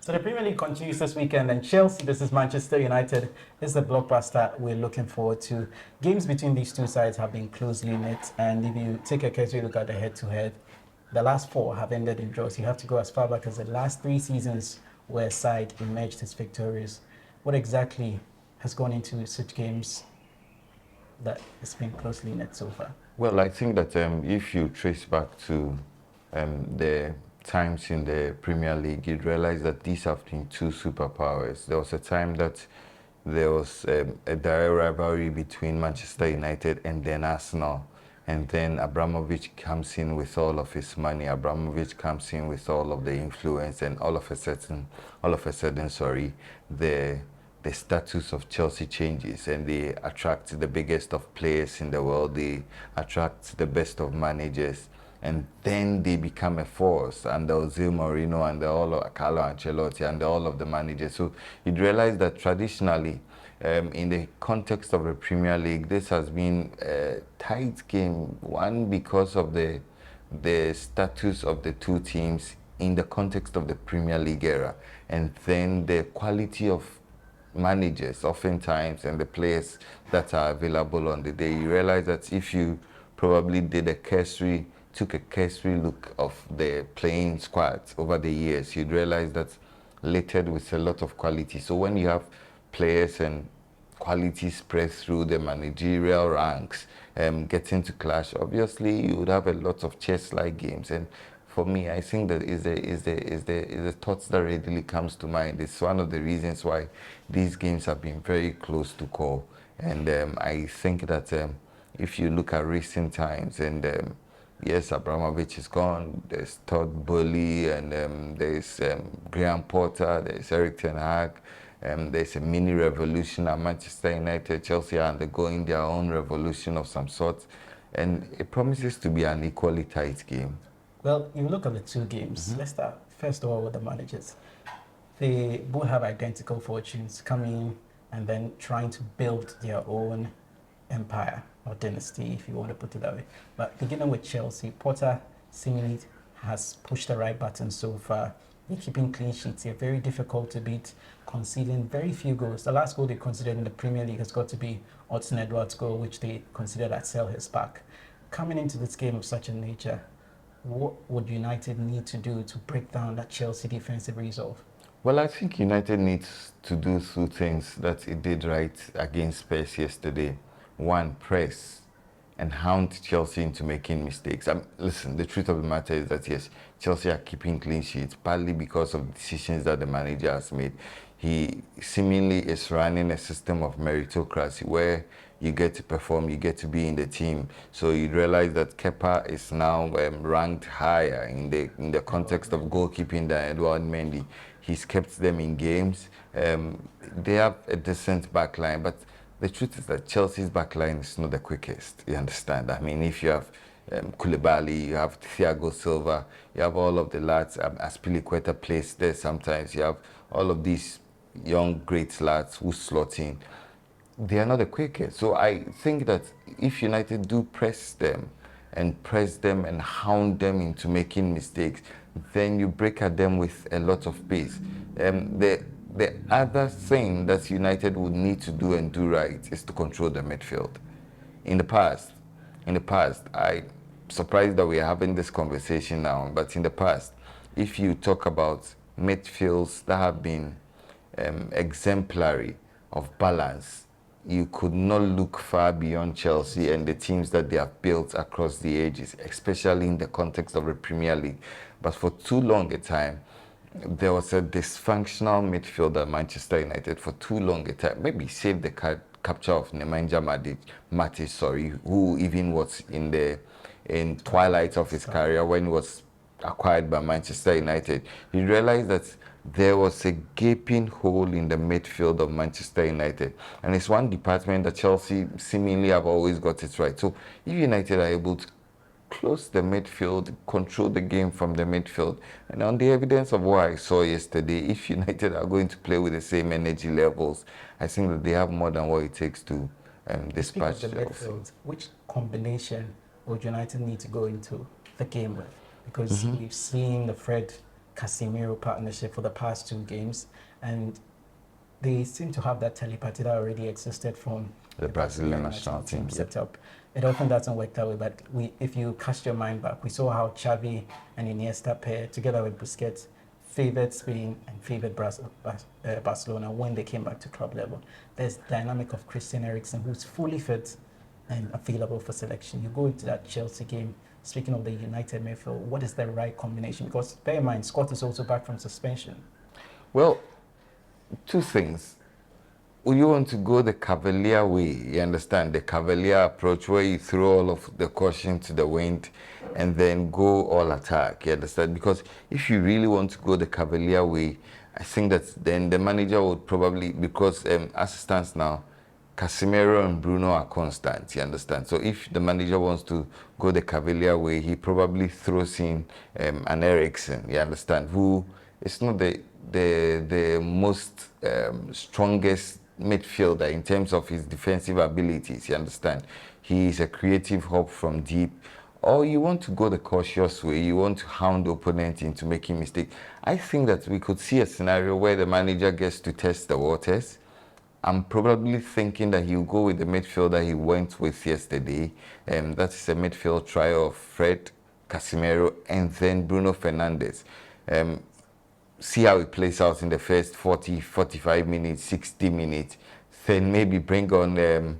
So the Premier League continues this weekend, and Chelsea versus Manchester United is the blockbuster we're looking forward to. Games between these two sides have been closely knit, and if you take a casual look at the head-to-head, the last four have ended in draws. You have to go as far back as the last 3 seasons where a side emerged as victorious. What exactly has gone into such games that it's been closely knit so far? Well, I think that if you trace back to the times in the Premier League, you'd realize that these have been two superpowers. There was a time that there was a direct rivalry between Manchester United and then Arsenal. And then Abramovich comes in with all of his money. Abramovich comes in with all of the influence, and all of a sudden, the status of Chelsea changes, and they attract the biggest of players in the world. They attract the best of managers, and then they become a force under Jose Mourinho and all of Carlo Ancelotti and all of the managers. So you'd realize that traditionally, in the context of the Premier League, this has been a tight game. One, because of the status of the two teams in the context of the Premier League era, and then the quality of managers oftentimes and the players that are available on the day. You realize that if you probably took a cursory look of the playing squads over the years, you'd realize that littered with a lot of quality. So when you have players and quality spread through the managerial ranks, getting to clash, obviously you would have a lot of chess-like games. And for me, I think that is the thoughts that readily comes to mind. It's one of the reasons why these games have been very close to call. And I think that if you look at recent times, and yes, Abramovich is gone, there's Todd Bowley, and there's Graham Potter, there's Eric Ten Hag, there's a mini revolution at Manchester United. Chelsea are undergoing their own revolution of some sort, and it promises to be an equally tight game. Well, you look at the two games. Let's start first of all with the managers. They both have identical fortunes, coming and then trying to build their own empire or dynasty, if you want to put it that way. But beginning with Chelsea, Potter seemingly has pushed the right button so far. They're keeping clean sheets. They're very difficult to beat, conceding very few goals. The last goal they considered in the Premier League has got to be Hudson Edwards' goal, which they considered at Selhurst Park. Coming into this game of such a nature, what would United need to do to break down that Chelsea defensive resolve? Well, I think United needs to do two things that it did right against Spurs yesterday. One, press and hound Chelsea into making mistakes. Listen, the truth of the matter is that, yes, Chelsea are keeping clean sheets, partly because of decisions that the manager has made. He seemingly is running a system of meritocracy where you get to perform, you get to be in the team. So you realize that Kepa is now ranked higher in the context of goalkeeping than Edouard Mendy. He's kept them in games. They have a decent backline, but the truth is that Chelsea's backline is not the quickest, you understand? I mean, if you have Koulibaly, you have Thiago Silva, you have all of the lads, Aspilicueta plays there sometimes, you have all of these young great lads who slot in. They are not the quickest. So I think that if United do press them and hound them into making mistakes, then you break at them with a lot of pace. The other thing that United would need to do and do right is to control the midfield. In the past, I'm surprised that we're having this conversation now, but in the past, if you talk about midfields that have been exemplary of balance, you could not look far beyond Chelsea and the teams that they have built across the ages, especially in the context of the Premier League. But for too long a time, there was a dysfunctional midfield at Manchester United for too long a time. Maybe save the capture of Nemanja Matic, who even was in twilight of his career when he was acquired by Manchester United. You realize that there was a gaping hole in the midfield of Manchester United, and it's one department that Chelsea seemingly have always got it right. So if United are able to close the midfield, control the game from the midfield, and on the evidence of what I saw yesterday, if United are going to play with the same energy levels, I think that they have more than what it takes to dispatch the midfield. Which combination would United need to go into the game with? Because we've seen the Fred Casemiro partnership for the past 2 games, and they seem to have that telepathy that already existed from The Brazilian national team. set up. It often doesn't work that way, but if you cast your mind back, we saw how Xavi and Iniesta pair, together with Busquets, favored Spain and favored Barcelona when they came back to club level. There's dynamic of Christian Eriksen, who's fully fit and available for selection. You go into that Chelsea game, speaking of the United midfield, what is the right combination? Because bear in mind, Scott is also back from suspension. Well, two things. You want to go the cavalier way, you understand, the cavalier approach where you throw all of the caution to the wind and then go all attack, you understand? Because if you really want to go the cavalier way, I think that then the manager would probably, because as it stands now, Casemiro and Bruno are constant, you understand? So if the manager wants to go the cavalier way, he probably throws in an Eriksen, you understand, who is not the most strongest midfielder in terms of his defensive abilities, you understand? He is a creative hop from deep. Or you want to go the cautious way, you want to hound the opponent into making mistakes. I think that we could see a scenario where the manager gets to test the waters. I'm probably thinking that he'll go with the midfielder he went with yesterday. That is a midfield trio of Fred, Casemiro, and then Bruno Fernandes. See how it plays out in the first 40, 45 minutes, 60 minutes. Then maybe bring on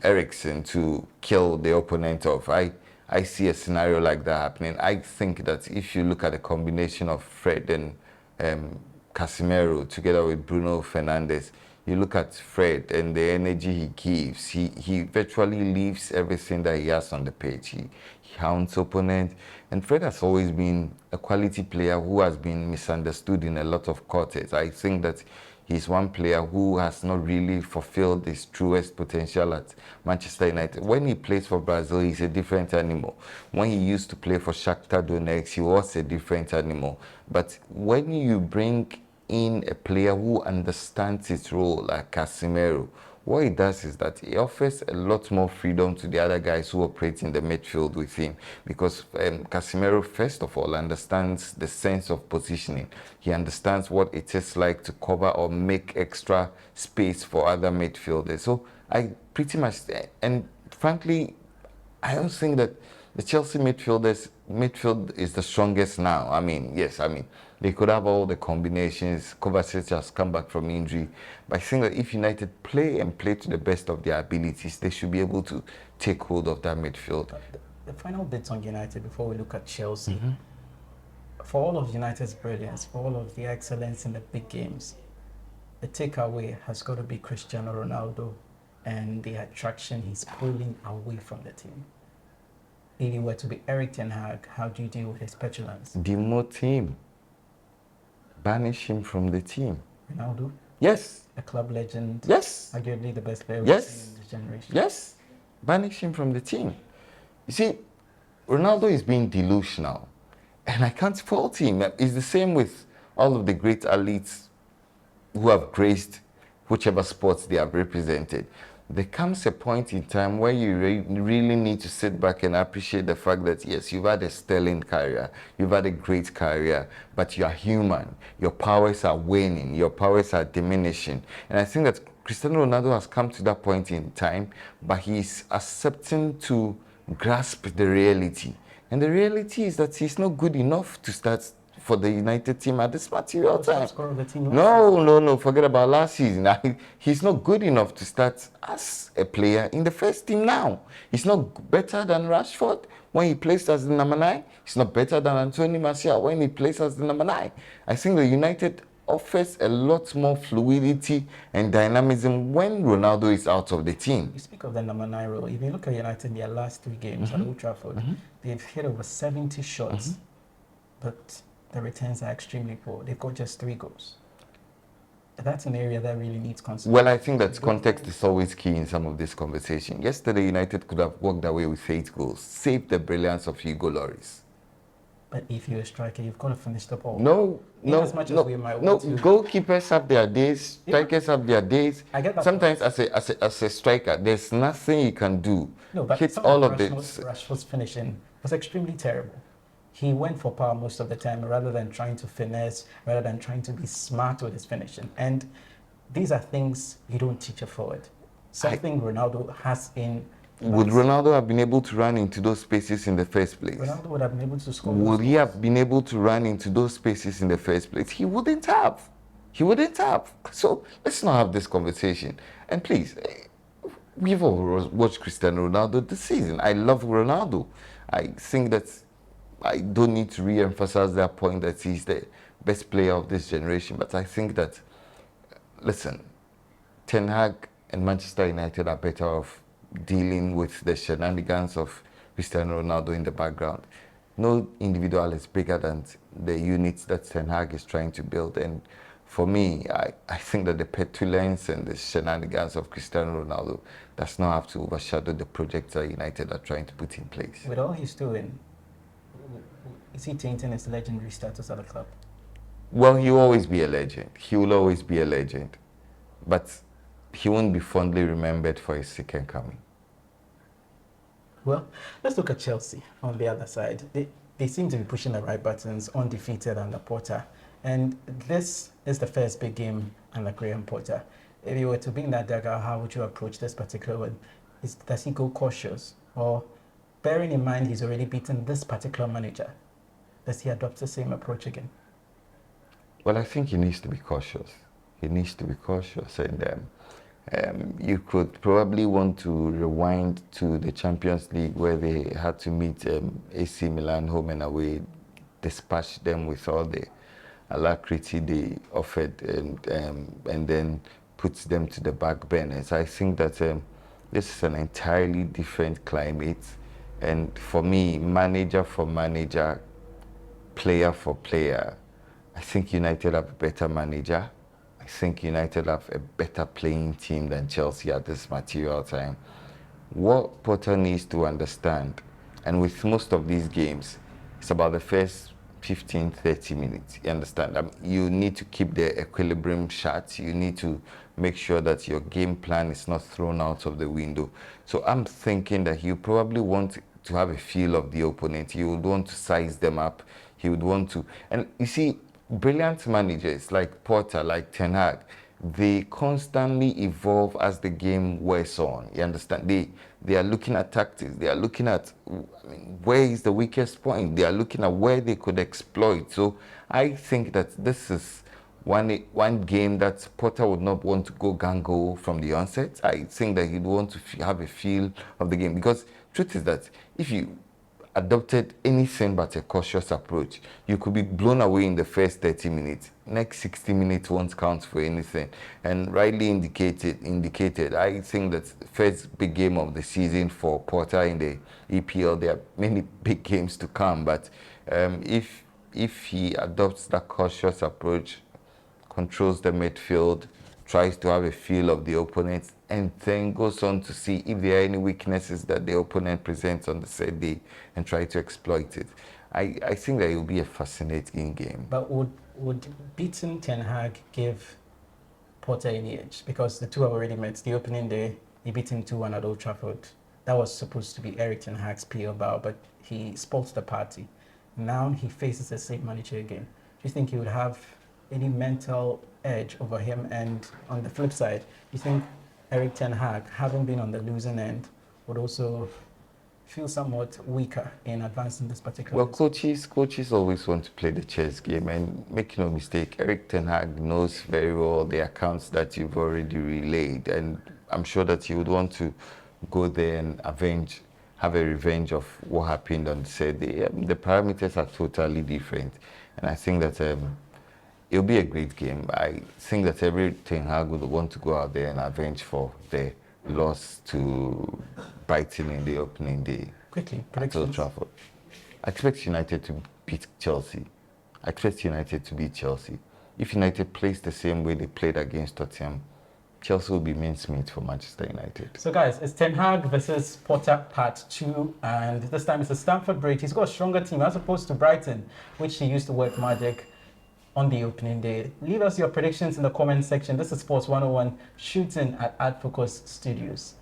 Eriksen to kill the opponent off. I see a scenario like that happening. I think that if you look at the combination of Fred and Casemiro together with Bruno Fernandes, you look at Fred and the energy he gives, he virtually leaves everything that he has on the pitch. He hounds opponents. And Fred has always been a quality player who has been misunderstood in a lot of quarters. I think that he's one player who has not really fulfilled his truest potential at Manchester United. When he plays for Brazil, he's a different animal. When he used to play for Shakhtar Donetsk, he was a different animal. But when you bring in a player who understands his role, like Casemiro, what he does is that he offers a lot more freedom to the other guys who operate in the midfield with him, because Casemiro, first of all, understands the sense of positioning. He understands what it is like to cover or make extra space for other midfielders. So I pretty much, and frankly, I don't think that the Chelsea midfield is the strongest now. I mean, yes, I mean, they could have all the combinations. Kovacic has come back from injury. But I think that if United play to the best of their abilities, they should be able to take hold of that midfield. The final bits on United before we look at Chelsea. For all of United's brilliance, for all of the excellence in the big games, the takeaway has got to be Cristiano Ronaldo and the attraction he's pulling away from the team. If he were to be Eric Ten Hag, how do you deal with his petulance? Demote him. Banish him from the team. Ronaldo? Yes. A club legend. Yes. Arguably the best player Yes. we've seen in this generation. Yes. Banish him from the team. You see, Ronaldo is being delusional. And I can't fault him. It's the same with all of the great athletes who have graced whichever sports they have represented. There comes a point in time where you really need to sit back and appreciate the fact that, yes, you've had a sterling career, you've had a great career, but you are human. Your powers are waning, your powers are diminishing. And I think that Cristiano Ronaldo has come to that point in time, but he's accepting to grasp the reality. And the reality is that he's not good enough to start for the United team at this material time. No, forget about last season. He's not good enough to start as a player in the first team now. He's not better than Rashford when he plays as the number 9. He's not better than Anthony Martial when he plays as the number 9. I think the United offers a lot more fluidity and dynamism when Ronaldo is out of the team. You speak of the number 9 role. If you look at United in their last 3 games at Old Trafford, they've hit over 70 shots, but the returns are extremely poor. They've got just 3 goals. That's an area that really needs consideration. Well, I think that context is always key in some of this conversation. Yesterday, United could have walked away with 8 goals, saved the brilliance of Hugo Lloris. But if you're a striker, you've got to finish the ball. Goalkeepers have their days, strikers have their days. I get that. Sometimes as a striker, there's nothing you can do. No, but hit some all of of this. Rashford's finishing was extremely terrible. he went for power most of the time rather than trying to finesse, rather than trying to be smart with his finishing. And these are things you don't teach a forward. Something Ronaldo has in. Would Ronaldo have been able to run into those spaces in the first place? Ronaldo would have been able to score. Would he have been able to run into those spaces in the first place? He wouldn't have. He wouldn't have. So let's not have this conversation. And please, we've all watched Cristiano Ronaldo this season. I love Ronaldo. I think that I don't need to re-emphasize that point that he's the best player of this generation. But I think that, listen, Ten Hag and Manchester United are better off dealing with the shenanigans of Cristiano Ronaldo in the background. No individual is bigger than the units that Ten Hag is trying to build. And for me, I think that the petulance and the shenanigans of Cristiano Ronaldo does not have to overshadow the projects that United are trying to put in place. With all he's doing, is he tainting his legendary status at the club? Well, he will always be a legend. He will always be a legend. But he won't be fondly remembered for his second coming. Well, let's look at Chelsea on the other side. They seem to be pushing the right buttons, undefeated under Potter. And this is the first big game under Graham Potter. If you were to be in that dagger, how would you approach this particular one? Does he go cautious? Or bearing in mind he's already beaten this particular manager, does he adopt the same approach again? Well, I think he needs to be cautious. He needs to be cautious. And you could probably want to rewind to the Champions League where they had to meet AC Milan home and away, dispatch them with all the alacrity they offered, and then puts them to the back burners. I think that this is an entirely different climate. And for me, manager for manager, player for player, I think United have a better manager. I think United have a better playing team than Chelsea at this material time. What Potter needs to understand, and with most of these games, it's about the first 15, 30 minutes. You understand? You need to keep the equilibrium shut. You need to make sure that your game plan is not thrown out of the window. So I'm thinking that you probably want to have a feel of the opponent. You would want to size them up. He would want to, and you see, brilliant managers like Potter, like Ten Hag, they constantly evolve as the game wears on. You understand? They are looking at tactics. They are looking at, where is the weakest point. They are looking at where they could exploit. So I think that this is one game that Potter would not want to go gung-ho from the onset. I think that he'd want to have a feel of the game, because truth is that if you adopted anything but a cautious approach, you could be blown away in the first 30 minutes. Next 60 minutes won't count for anything. And rightly indicated, I think that first big game of the season for Potter in the EPL, there are many big games to come. But if he adopts that cautious approach, controls the midfield, tries to have a feel of the opponent, and then goes on to see if there are any weaknesses that the opponent presents on the said day and try to exploit it. I think that it will be a fascinating game. But would beating Ten Hag give Potter any edge? Because the two have already met. The opening day, he beat him 2-1 at Old Trafford. That was supposed to be Eric Ten Hag's PL bow, but he spoilt the party. Now he faces the same manager again. Do you think he would have any mental edge over him? And on the flip side, do you think Eric Ten Hag, having been on the losing end, would also feel somewhat weaker in advancing this particular Well, coaches always want to play the chess game, and make no mistake, Eric Ten Hag knows very well the accounts that you've already relayed, and I'm sure that he would want to go there and have a revenge of what happened on the said day. The parameters are totally different, and I think that it'll be a great game. I think that every Ten Hag would want to go out there and avenge for the loss to Brighton in the opening day. Quickly, at Old Trafford. I expect United to beat Chelsea. I expect United to beat Chelsea. If United plays the same way they played against Tottenham, Chelsea will be mincemeat for Manchester United. So guys, it's Ten Hag versus Potter part 2, and this time it's a Stamford Bridge. He's got a stronger team as opposed to Brighton, which he used to work magic on the opening day. Leave us your predictions in the comment section. This is Sports 101 shooting at Ad Focus Studios.